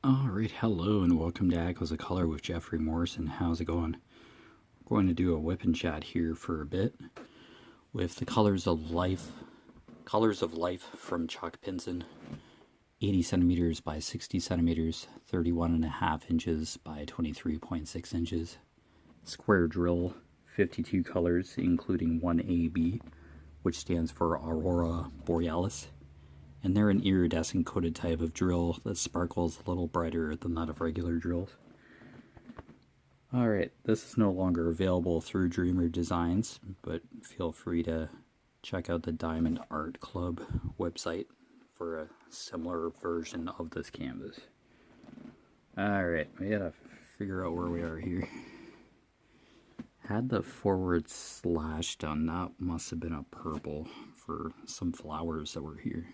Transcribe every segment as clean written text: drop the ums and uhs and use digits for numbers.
Alright, hello and welcome to Echoes of Color with Jeffrey Morrison. How's it going? We're going to do a whip and chat here for a bit with the Colors of Life from Chuck Pinson. 80 centimeters by 60 centimeters, 31.5 inches by 23.6 inches. Square drill, 52 colors, including one AB, which stands for Aurora Borealis. And they're an iridescent coated type of drill that sparkles a little brighter than that of regular drills. Alright, this is no longer available through Dreamer Designs, but feel free to check out the Diamond Art Club website for a similar version of this canvas. Alright, we gotta figure out where we are here. Had the forward slash done, that must have been a purple for some flowers that were here.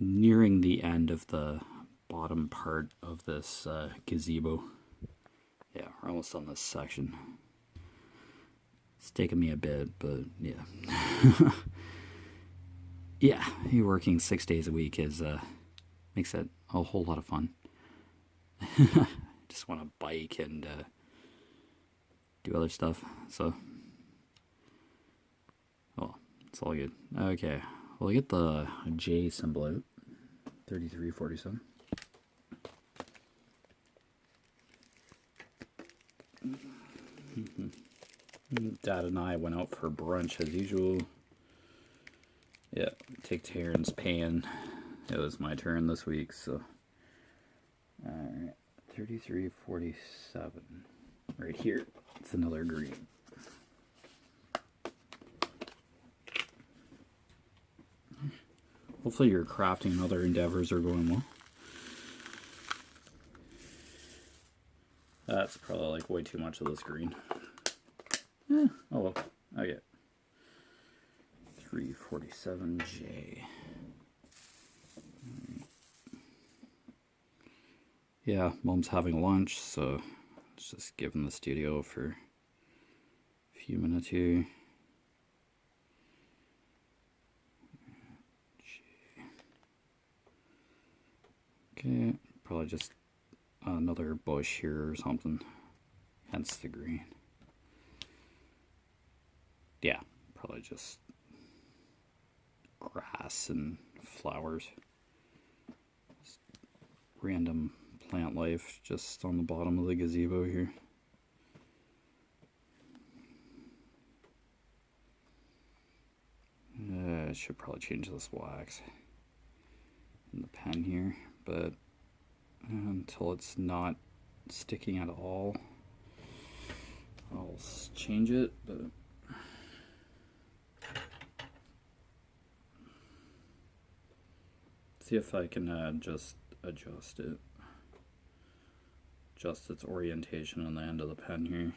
Nearing the end of the bottom part of this gazebo. Yeah, we're almost on this section. It's taken me a bit, but yeah. Yeah, working 6 days a week is makes it a whole lot of fun. Just want to bike and do other stuff, so well, it's all good. Okay, we'll get the J symbol out. 3347. Dad and I went out for brunch as usual. Yeah, take turns paying. It was my turn this week, so. Alright, 3347. Right here, it's another green. Hopefully your crafting and other endeavors are going well. That's probably like way too much of this green. Oh well, okay. 347J. Yeah, Mom's having lunch, so let's just give him the studio for a few minutes here. Okay, probably just another bush here or something, hence the green. Yeah, probably just grass and flowers. Just random plant life just on the bottom of the gazebo here. I should probably change this wax in the pen here, but until it's not sticking at all, I'll change it. But see if I can just adjust it, adjust its orientation on the end of the pen here.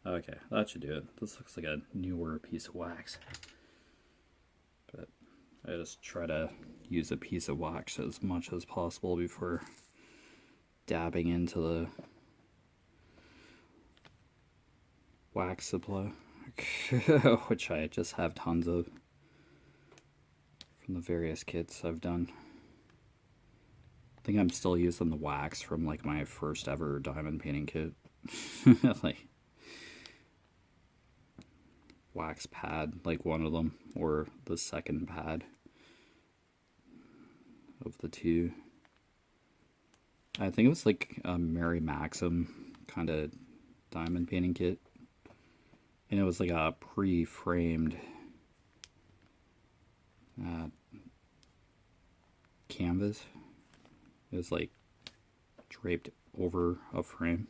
Okay, that should do it. This looks like a newer piece of wax, but I just try to use a piece of wax as much as possible before dabbing into the wax supply, which I just have tons of from the various kits I've done. I think I'm still using the wax from like my first ever diamond painting kit. Like wax pad, like one of them, or the second pad of the two. I think it was like a Mary Maxim kind of diamond painting kit, and it was like a pre-framed canvas. It was like draped over a frame,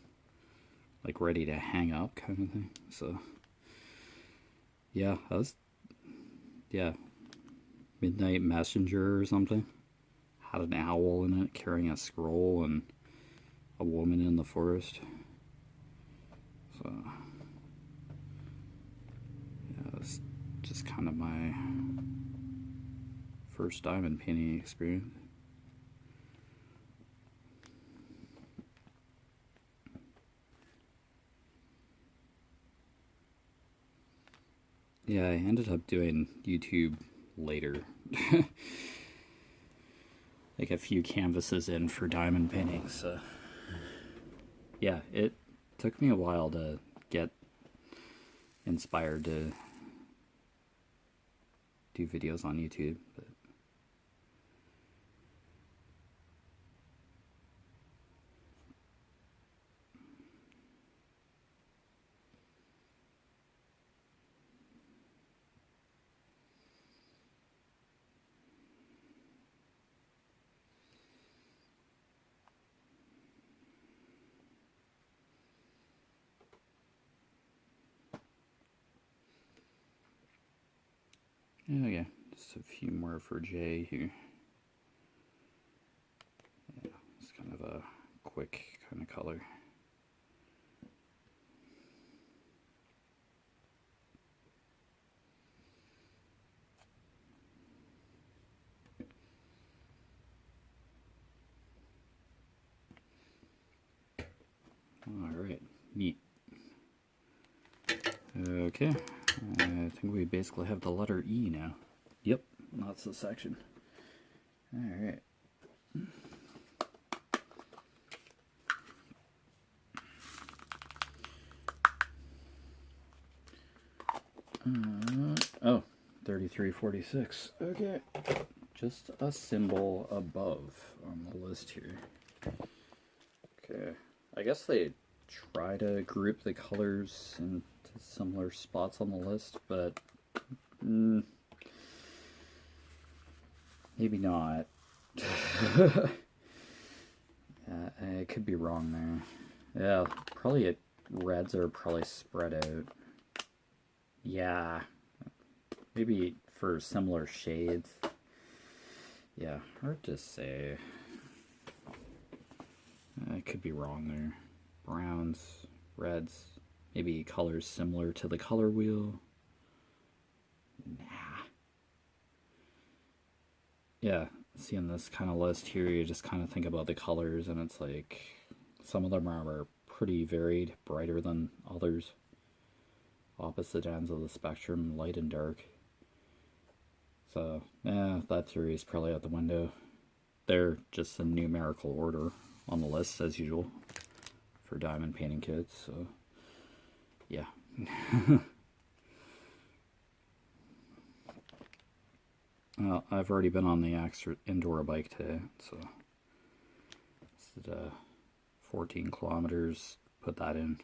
like ready to hang up kind of thing. So yeah, that was, yeah, Midnight Messenger or something. Had an owl in it carrying a scroll and a woman in the forest. So yeah, that's just kind of my first diamond painting experience. Yeah, I ended up doing YouTube later. like a few canvases in for diamond painting, so yeah, it took me a while to get inspired to do videos on YouTube, but yeah, just a few more for Jay here. Yeah, it's kind of a quick kind of color. Alright, neat. Okay, I think we basically have the letter E now. Yep, that's the section. Alright. Oh, 3346. Okay. Just a symbol above on the list here. Okay. I guess they try to group the colors into similar spots on the list, but maybe not. I could be wrong there. Yeah, probably reds are probably spread out. Yeah, maybe for similar shades. Yeah, hard to say. I could be wrong there. Browns, reds, maybe colors similar to the color wheel. Nah. Yeah, seeing this kind of list here, you just kind of think about the colors, and it's like some of them are pretty varied, brighter than others. Opposite ends of the spectrum, light and dark. So, yeah, that theory is probably out the window. They're just in numerical order on the list, as usual, for diamond painting kits, so, yeah. Well, I've already been on the indoor bike today, so it's 14 kilometers, put that in.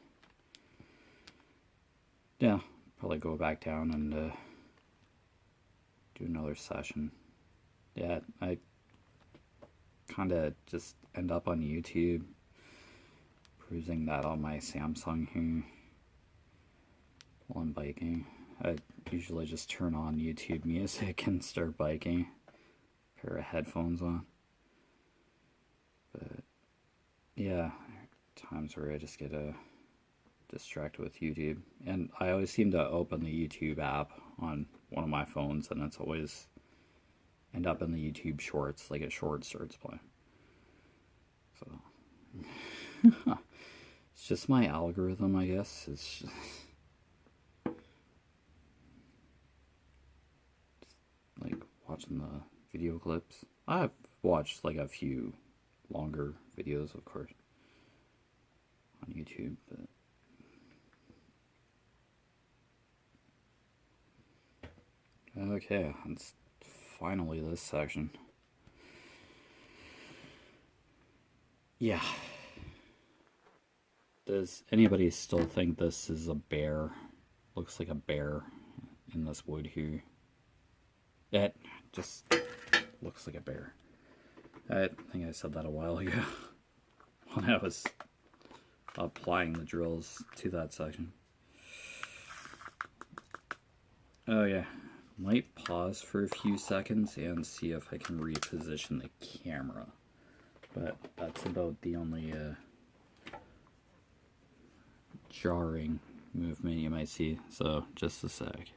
Yeah, probably go back down and do another session. Yeah, I kind of just end up on YouTube, cruising that on my Samsung here while I'm biking. I usually just turn on YouTube music and start biking, pair of headphones on. But yeah, times where I just get distracted with YouTube, and I always seem to open the YouTube app on one of my phones, and it's always end up in the YouTube shorts, like a short starts playing. So it's just my algorithm, I guess. It's just like watching the video clips. I've watched like a few longer videos, of course, on YouTube, but okay, it's finally this section. Yeah. Does anybody still think this is a bear? Looks like a bear in this wood here. That just looks like a bear. I think I said that a while ago when I was applying the drills to that section. Oh yeah, might pause for a few seconds and see if I can reposition the camera, but that's about the only jarring movement you might see, so just a sec.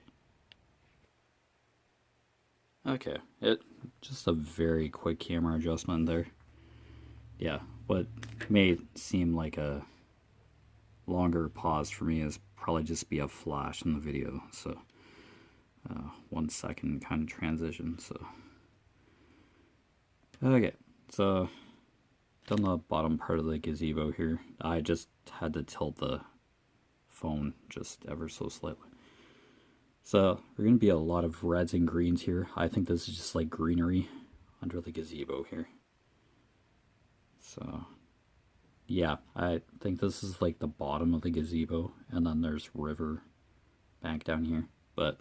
Okay, just a very quick camera adjustment there. Yeah, what may seem like a longer pause for me is probably just be a flash in the video, so 1 second kind of transition. So okay, so done the bottom part of the gazebo here. I just had to tilt the phone just ever so slightly. So we're going to be a lot of reds and greens here. I think this is just like greenery under the gazebo here. So yeah, I think this is like the bottom of the gazebo, and then there's river bank down here. But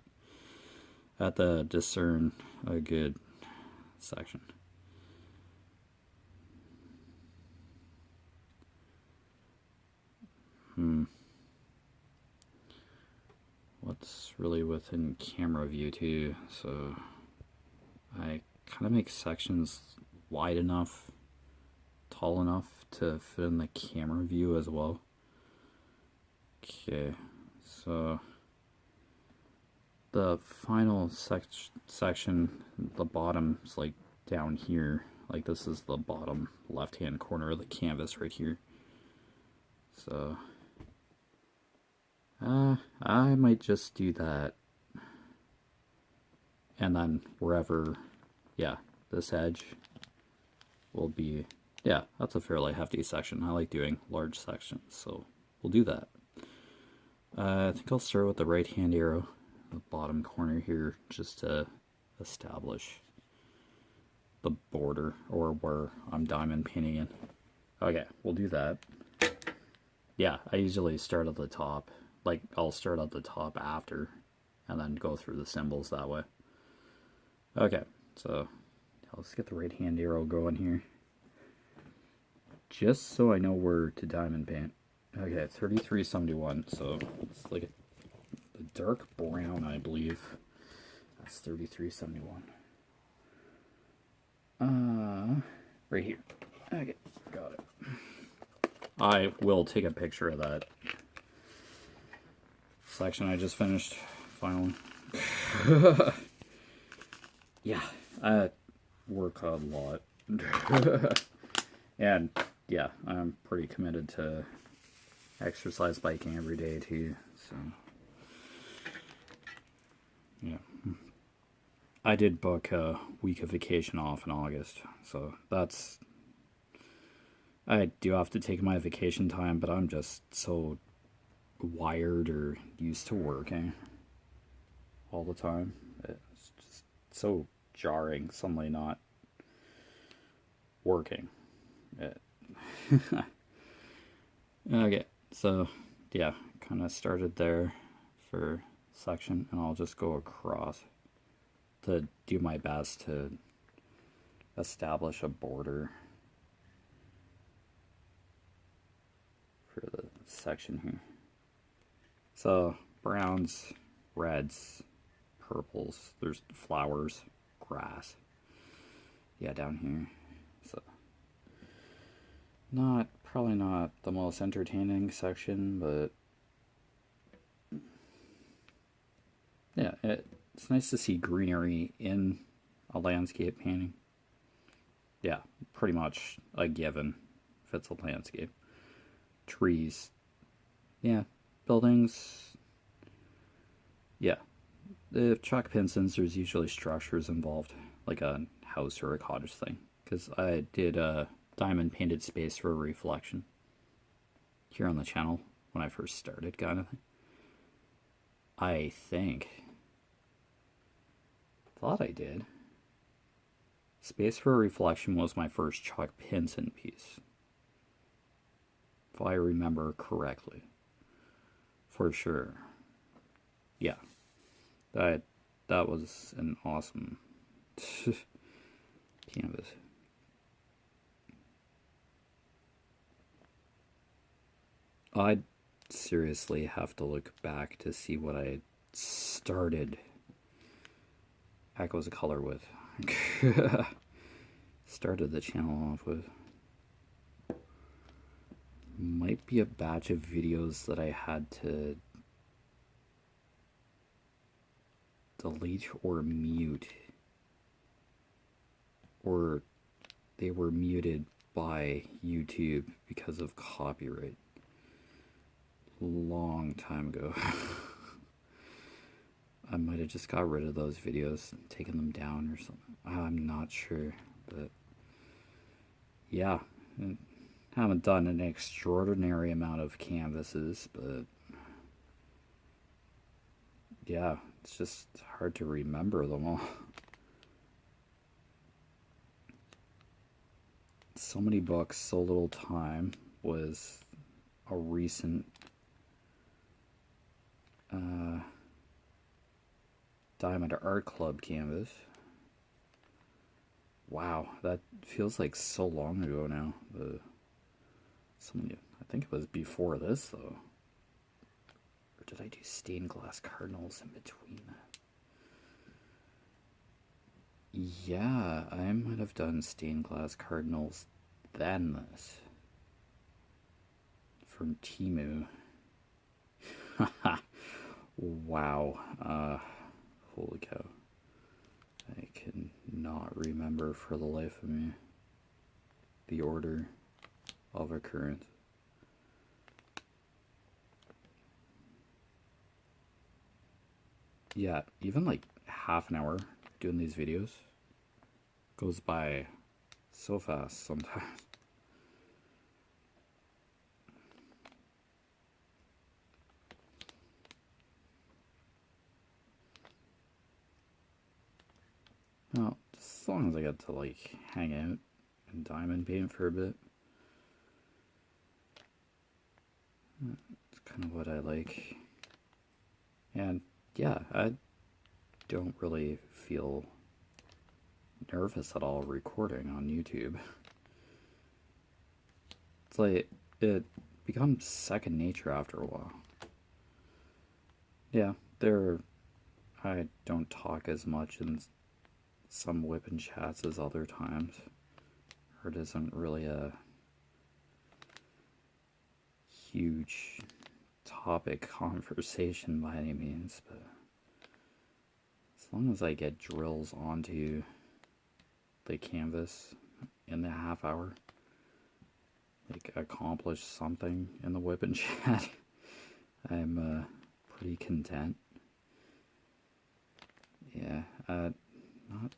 I had to discern a good section. What's really within camera view too, so I kind of make sections wide enough, tall enough to fit in the camera view as well. Okay, so the final section, the bottom is like down here, like this is the bottom left hand corner of the canvas right here. So I might just do that, and then wherever, yeah, this edge will be, yeah, that's a fairly hefty section. I like doing large sections, so we'll do that. I think I'll start with the right hand arrow, the bottom corner here, just to establish the border, or where I'm diamond painting in. Okay, we'll do that. Yeah, I usually start at the top. Like, I'll start at the top after, and then go through the symbols that way. Okay, so let's get the right hand arrow going here. Just so I know where to diamond paint. Okay, 3371, so let's look at the dark brown, I believe. That's 3371. Right here. Okay, got it. I will take a picture of that section I just finished, finally. Yeah, I work a lot. And yeah, I'm pretty committed to exercise biking every day too, so yeah. I did book a week of vacation off in August, so that's, I do have to take my vacation time, but I'm just so wired or used to working all the time. It's just so jarring suddenly not working. Okay, so yeah, kind of started there for section, and I'll just go across to do my best to establish a border for the section here. So browns, reds, purples, there's flowers, grass, yeah, down here. So probably not the most entertaining section, but yeah, it's nice to see greenery in a landscape painting. Yeah, pretty much a given if it's a landscape. Trees, yeah, buildings, yeah. If chalk paintings, there's usually structures involved, like a house or a cottage thing, because I did a diamond painted space for reflection here on the channel when I first started, kind of thing. I thought I did. Space for reflection was my first chalk painting piece, if I remember correctly, for sure. Yeah, that was an awesome canvas. I'd seriously have to look back to see what I started Echoes of Color with. Started the channel off with. Might be a batch of videos that I had to delete or mute, or they were muted by YouTube because of copyright. Long time ago. I might have just got rid of those videos and taken them down or something. I'm not sure, but yeah, I haven't done an extraordinary amount of canvases, but yeah, it's just hard to remember them all. So many books, so little time was a recent Diamond Art Club canvas. Wow, that feels like so long ago now. I think it was before this though. Or did I do stained glass cardinals in between that? Yeah, I might have done stained glass cardinals than this. From Timu. Wow. Holy cow. I can not remember for the life of me the order of occurrence. Yeah, even like half an hour doing these videos goes by so fast sometimes. Well, just as long as I get to like hang out and diamond paint for a bit. It's kind of what I like. And yeah, I don't really feel nervous at all recording on YouTube. It's like it becomes second nature after a while. Yeah, I don't talk as much in some WIP and chats as other times. Or it isn't really a huge topic conversation by any means, but as long as I get drills onto the canvas in the half hour, like accomplish something in the WIP and chat, I'm pretty content. Yeah, not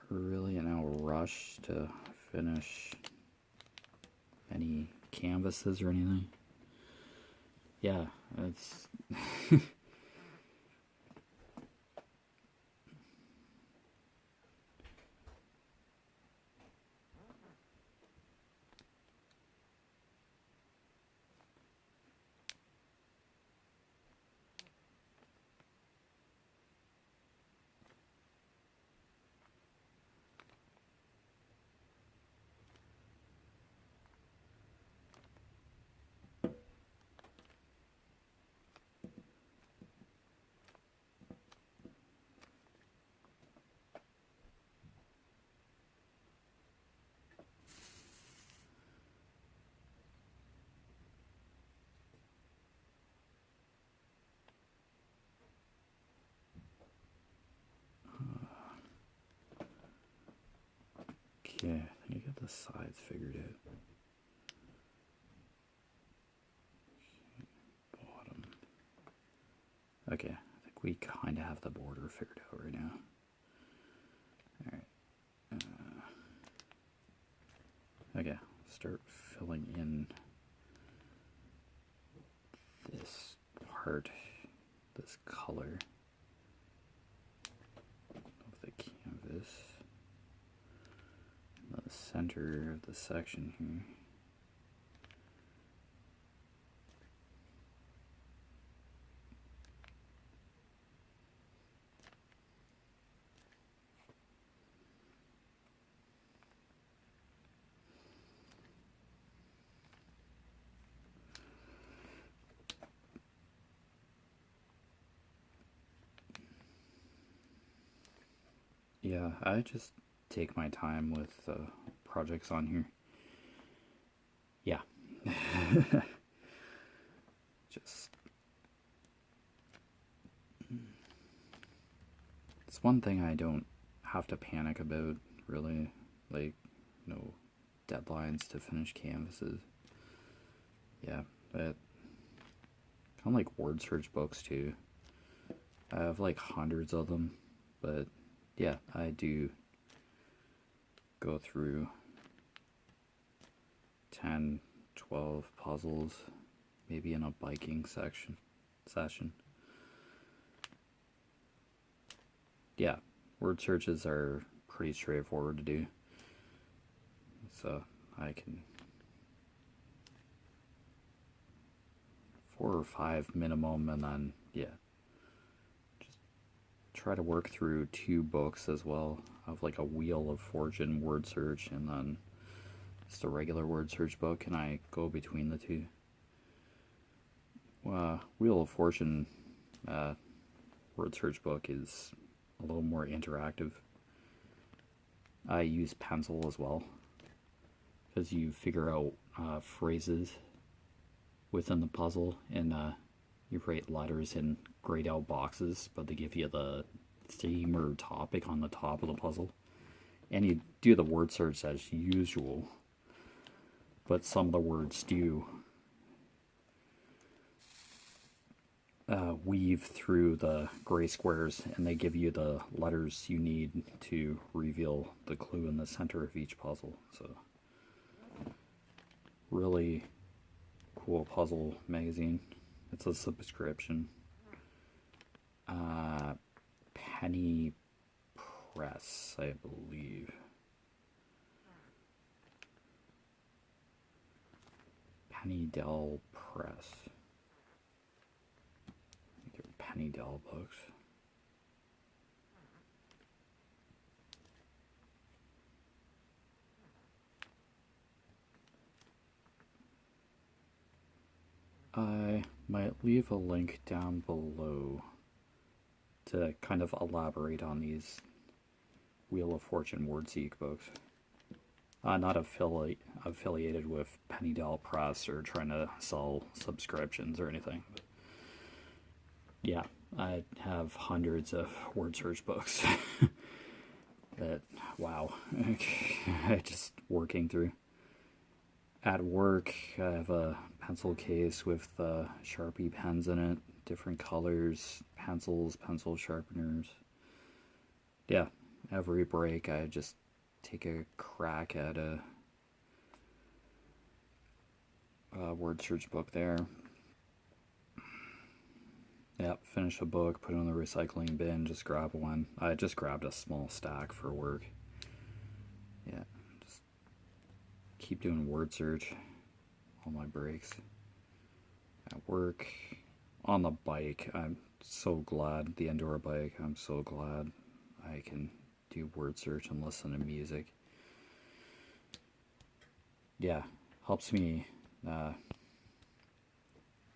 really in a rush to finish any canvases or anything. Yeah, it's okay. I think I got the sides figured out. Bottom. Okay, I think we kind of have the border figured out right now. Alright. Okay, start filling in this part, this color of the canvas, the center of the section here. Yeah, I just take my time with projects on here. Yeah. Just it's one thing I don't have to panic about, really. Like, no deadlines to finish canvases. Yeah, but kind of like word search books too. I have like hundreds of them, but yeah, I do go through 10, 12 puzzles, maybe in a biking session. Yeah, word searches are pretty straightforward to do. So I can 4 or 5 minimum, and then yeah, just try to work through 2 books as well of like a Wheel of Fortune word search and then just a regular word search book, and I go between the two. Wheel of Fortune word search book is a little more interactive. I use pencil as well because you figure out phrases within the puzzle, and you write letters in grayed out boxes, but they give you the theme or topic on the top of the puzzle, and you do the word search as usual, but some of the words do weave through the gray squares, and they give you the letters you need to reveal the clue in the center of each puzzle. So really cool puzzle magazine. It's a subscription. Penny Press, I believe. Pennydell Press. Pennydell books. I might leave a link down below to kind of elaborate on these Wheel of Fortune WordSeek books. Not affiliated with Pennydell Press or trying to sell subscriptions or anything. But yeah, I have hundreds of word search books that, wow, just working through. At work, I have a pencil case with Sharpie pens in it, different colors, pencils, pencil sharpeners. Yeah, every break I just take a crack at a word search book there. Yeah, finish a book, put it in the recycling bin, just grab one. I just grabbed a small stack for work. Yeah, just keep doing word search on my breaks. At work, on the bike, I'm so glad, the indoor bike, I'm so glad I can do word search and listen to music. Yeah, helps me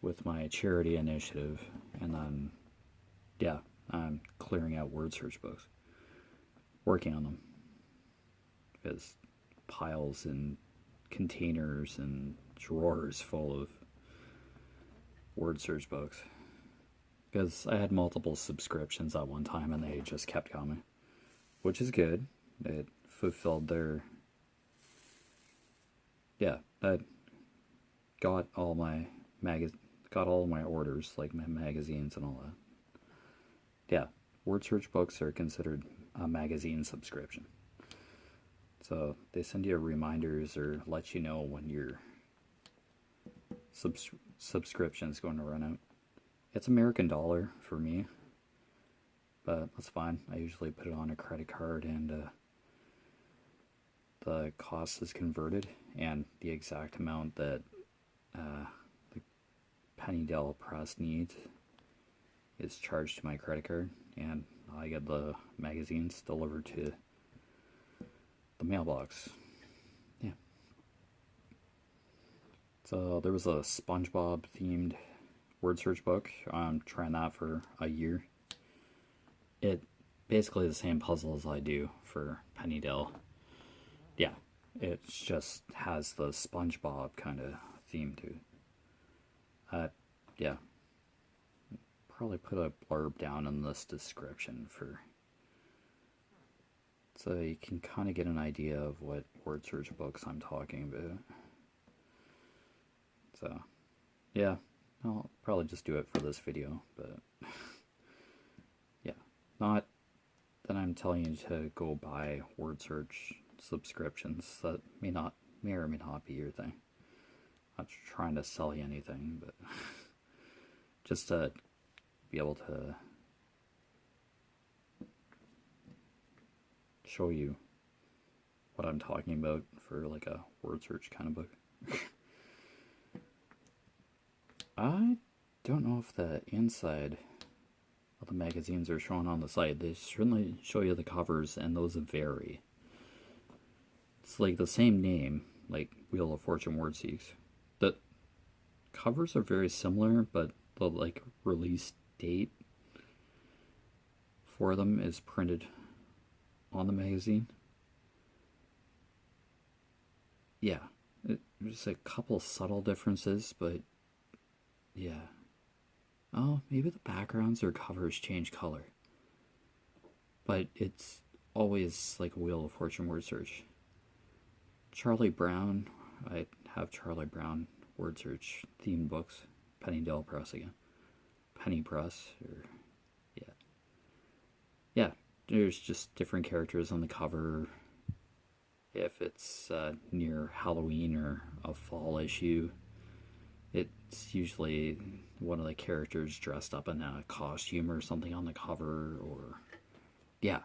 with my charity initiative, and then yeah, I'm clearing out word search books, working on them, because piles and containers and drawers full of word search books, because I had multiple subscriptions at one time and they just kept coming, which is good. It fulfilled their, yeah, I got all my orders, like my magazines and all that. Yeah, word search books are considered a magazine subscription. So they send you reminders or let you know when your subscription is going to run out. It's American dollar for me, but that's fine. I usually put it on a credit card, and the cost is converted, and the exact amount that the Pennydell Press needs is charged to my credit card, and I get the magazines delivered to the mailbox. Yeah. So there was a SpongeBob themed word search book. I'm trying that for a year. It basically the same puzzle as I do for Pennydell. Yeah, it just has the SpongeBob kind of theme to it. Yeah, probably put a blurb down in this description so you can kind of get an idea of what word search books I'm talking about. So yeah, I'll probably just do it for this video, but yeah, not that I'm telling you to go buy word search subscriptions. That may or may not be your thing. Not trying to sell you anything, but just to be able to show you what I'm talking about for like a word search kind of book. I don't know if the inside of the magazines are shown on the site. They certainly show you the covers, and those vary. It's like the same name, like Wheel of Fortune Word Seeks. The covers are very similar, but the like release date for them is printed on the magazine. Yeah, there's a couple subtle differences, but yeah. Oh, maybe the backgrounds or covers change color. But it's always like a Wheel of Fortune word search. Charlie Brown, I have Charlie Brown word search themed books. Pennydale Press again. Penny Press, or yeah. Yeah, there's just different characters on the cover. If it's near Halloween or a fall issue, it's usually one of the characters dressed up in a costume or something on the cover, or yeah.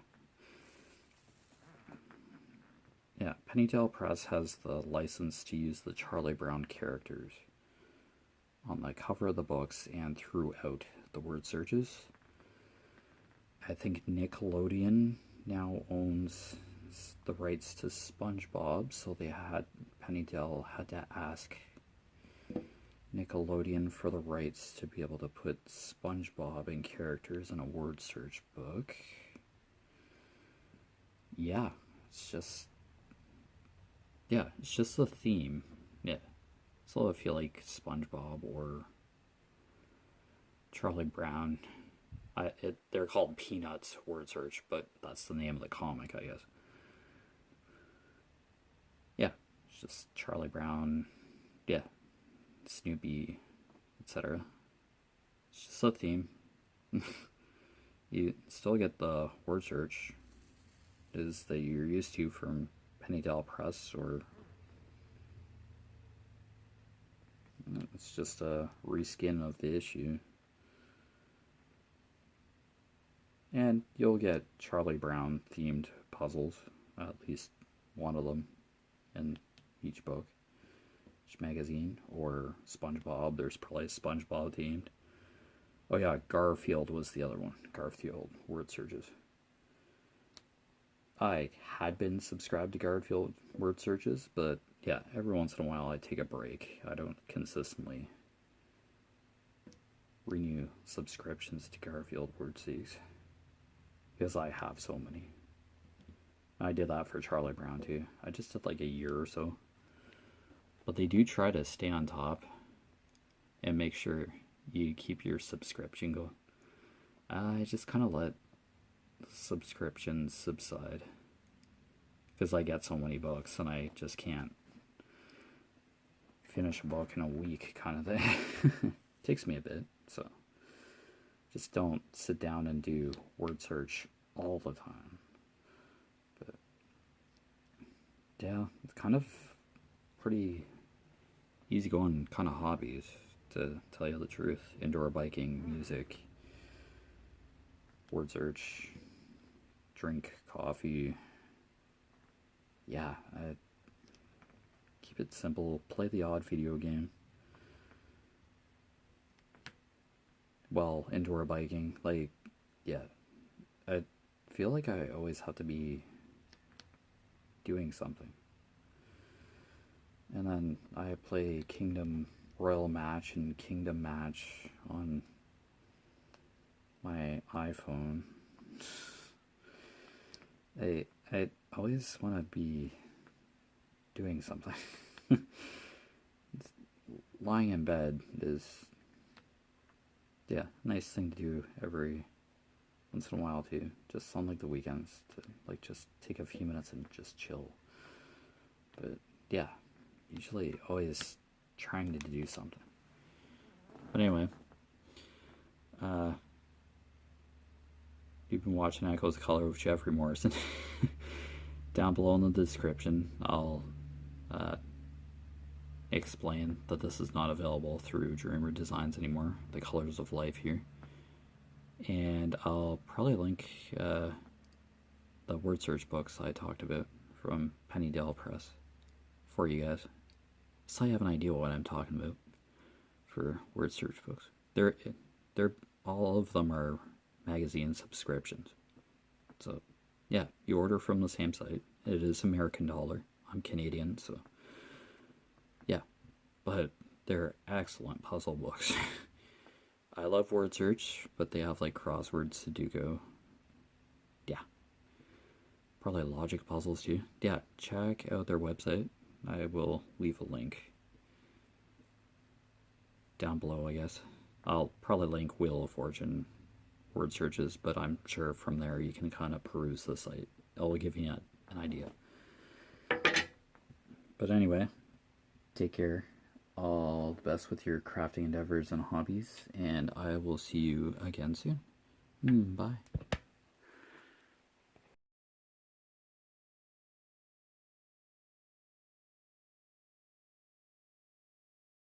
Yeah, Pennydale Press has the license to use the Charlie Brown characters on the cover of the books and throughout the word searches. I think Nickelodeon now owns the rights to SpongeBob, so Pennydale had to ask Nickelodeon for the rights to be able to put SpongeBob and characters in a word search book. Yeah, it's just the theme. Yeah, so if you like SpongeBob or Charlie Brown, they're called Peanuts word search, but that's the name of the comic, I guess. Yeah, it's just Charlie Brown, yeah, Snoopy, etc. It's just a theme. You still get the word search is that you're used to from Pennydale Press, or it's just a reskin of the issue. And you'll get Charlie Brown themed puzzles, at least one of them in each book, each magazine, or SpongeBob. There's probably SpongeBob themed. Oh yeah, Garfield was the other one. Garfield word searches. I had been subscribed to Garfield word searches, but yeah, every once in a while I take a break. I don't consistently renew subscriptions to Garfield word seeks, because I have so many. I did that for Charlie Brown too. I just did like a year or so. But they do try to stay on top and make sure you keep your subscription going. I just kind of let subscriptions subside, because I get so many books and I just can't finish a book in a week kind of thing. Takes me a bit, so just don't sit down and do word search all the time. But yeah, it's kind of pretty easygoing kind of hobbies, to tell you the truth. Indoor biking, music, word search, drink coffee. Yeah, I keep it simple. Play the odd video game. Well, indoor biking, like, yeah, I feel like I always have to be doing something. And then I play Kingdom Royal Match and Kingdom Match on my iPhone. I always want to be doing something. Lying in bed is, yeah, nice thing to do every once in a while too. Just on like the weekends, to like just take a few minutes and just chill. But yeah, usually always trying to do something. But anyway, you've been watching Echoes of Color with Jeffrey Morrison. Down below in the description, I'll explain that this is not available through Dreamer Designs anymore, the Colors of Life here. And I'll probably link the word search books I talked about from Pennydale Press for you guys, so I have an idea what I'm talking about for word search books. They're all of them are magazine subscriptions. So yeah, you order from the same site. It is American dollar. I'm Canadian, so yeah. But they're excellent puzzle books. I love word search, but they have like crossword, Sudoku. Yeah. Probably logic puzzles too. Yeah, check out their website. I will leave a link down below, I guess. I'll probably link Wheel of Fortune word searches, but I'm sure from there you can kind of peruse the site. It'll give you an idea. But anyway, take care. All the best with your crafting endeavors and hobbies, and I will see you again soon. Bye.